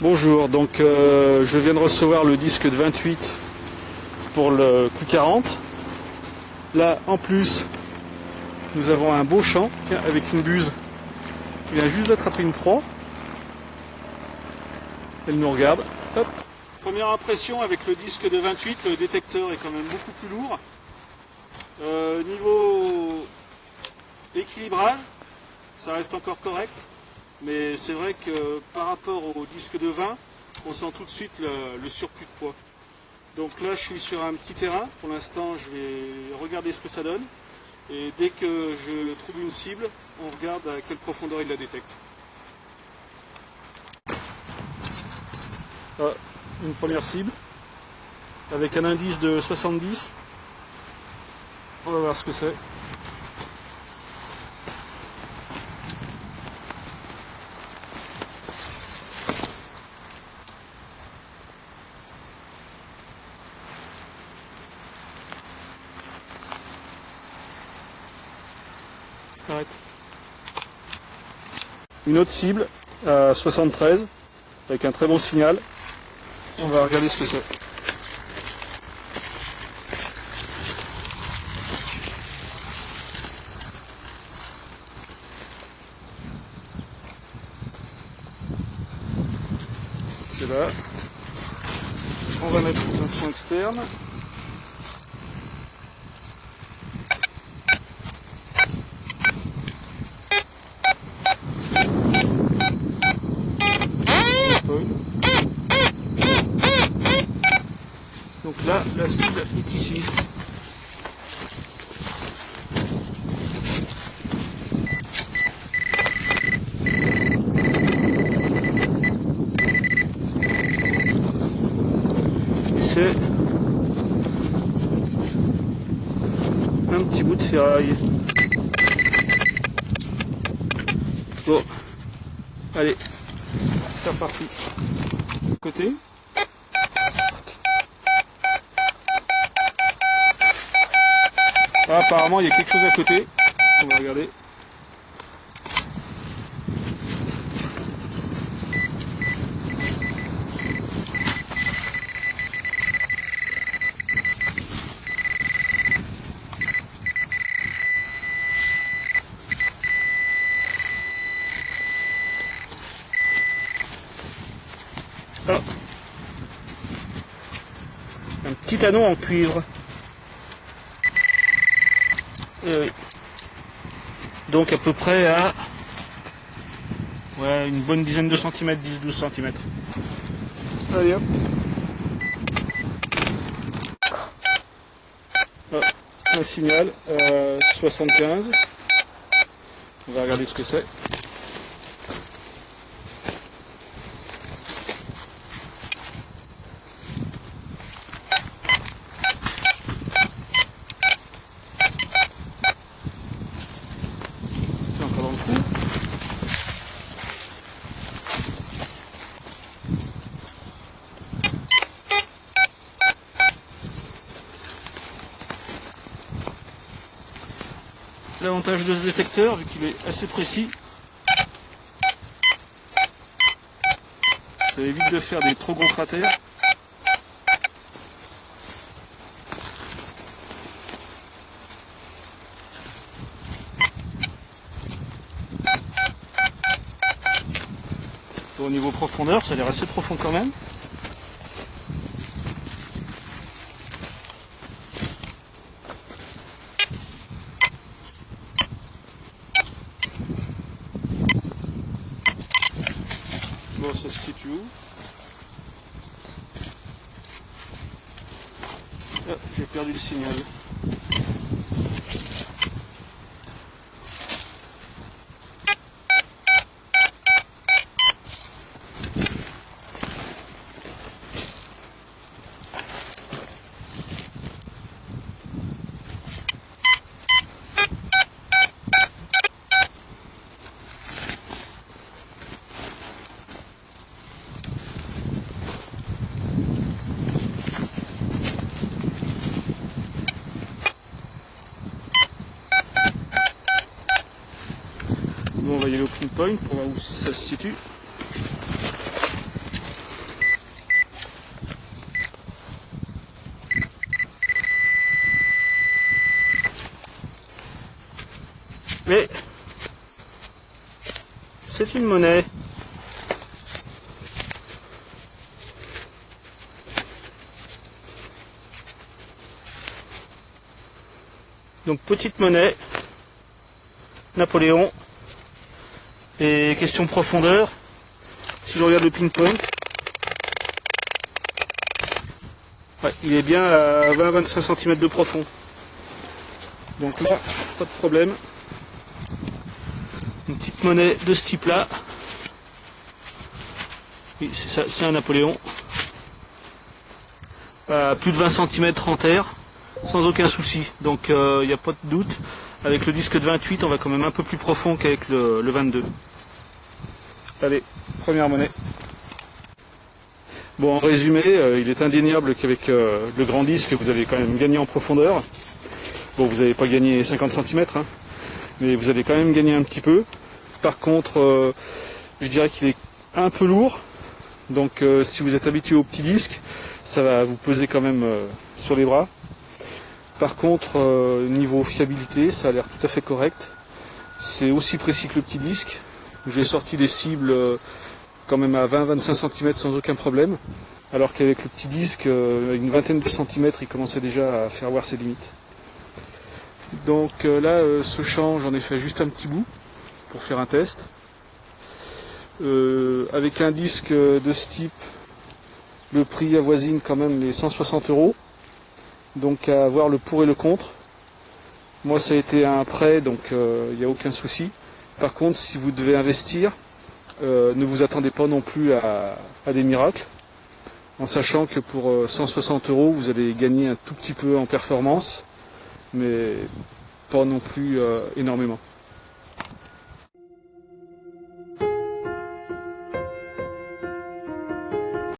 Bonjour, donc je viens de recevoir le disque de 28 pour le Q40. Là en plus nous avons un beau champ avec une buse qui vient juste d'attraper une proie. Elle nous regarde. Hop. Première impression avec le disque de 28, le détecteur est quand même beaucoup plus lourd. Niveau équilibrage, ça reste encore correct. Mais c'est vrai que par rapport au disque de 20, on sent tout de suite le surplus de poids. Donc là, je suis sur un petit terrain. Pour l'instant, je vais regarder ce que ça donne. Et dès que je trouve une cible, on regarde à quelle profondeur il la détecte. Ah, une première cible, avec un indice de 70. On va voir ce que c'est. Arrête. Une autre cible à 73 avec un très bon signal. On va regarder ce que c'est. C'est là. On va mettre un son externe. Donc là, la cible est ici. C'est un petit bout de ferraille. Bon, allez, c'est reparti. Côté. Ah, apparemment, il y a quelque chose à côté. On va regarder. Ah. Un petit anneau en cuivre. Oui. Donc à peu près à une bonne dizaine de centimètres, 10-12 centimètres. Allez hop. Ah, un signal 75. On va regarder ce que c'est. C'est encore dans le trou. L'avantage de ce détecteur, vu qu'il est assez précis, ça évite de faire des trop gros cratères. Au niveau profondeur, ça a l'air assez profond quand même. Bon, ça se situe où? Ah, j'ai perdu le signal. Bon, on va y aller au pinpoint pour voir où ça se situe. Mais c'est une monnaie. Donc petite monnaie, Napoléon. Et question profondeur, si je regarde le pinpoint, ouais, il est bien à 20-25 cm de profond. Donc là, pas de problème. Une petite monnaie de ce type là. Oui, c'est ça, c'est un Napoléon. À plus de 20 cm en terre, sans aucun souci. Donc il n'y a pas de doute. Avec le disque de 28, on va quand même un peu plus profond qu'avec le 22. Allez, première monnaie. Bon, en résumé, il est indéniable qu'avec le grand disque, vous avez quand même gagné en profondeur. Bon, vous n'avez pas gagné 50 cm, hein, mais vous avez quand même gagné un petit peu. Par contre, je dirais qu'il est un peu lourd. Donc si vous êtes habitué au petit disque, ça va vous peser quand même sur les bras. Par contre, niveau fiabilité, ça a l'air tout à fait correct. C'est aussi précis que le petit disque. J'ai sorti des cibles quand même à 20-25 cm sans aucun problème. Alors qu'avec le petit disque, une vingtaine de centimètres, il commençait déjà à faire voir ses limites. Donc là, ce champ, j'en ai fait juste un petit bout pour faire un test. Avec un disque de ce type, le prix avoisine quand même les 160 €. Donc à voir le pour et le contre. Moi ça a été un prêt, donc il n'y a aucun souci. Par contre, si vous devez investir, ne vous attendez pas non plus à des miracles, en sachant que pour 160 €, vous allez gagner un tout petit peu en performance, mais pas non plus énormément.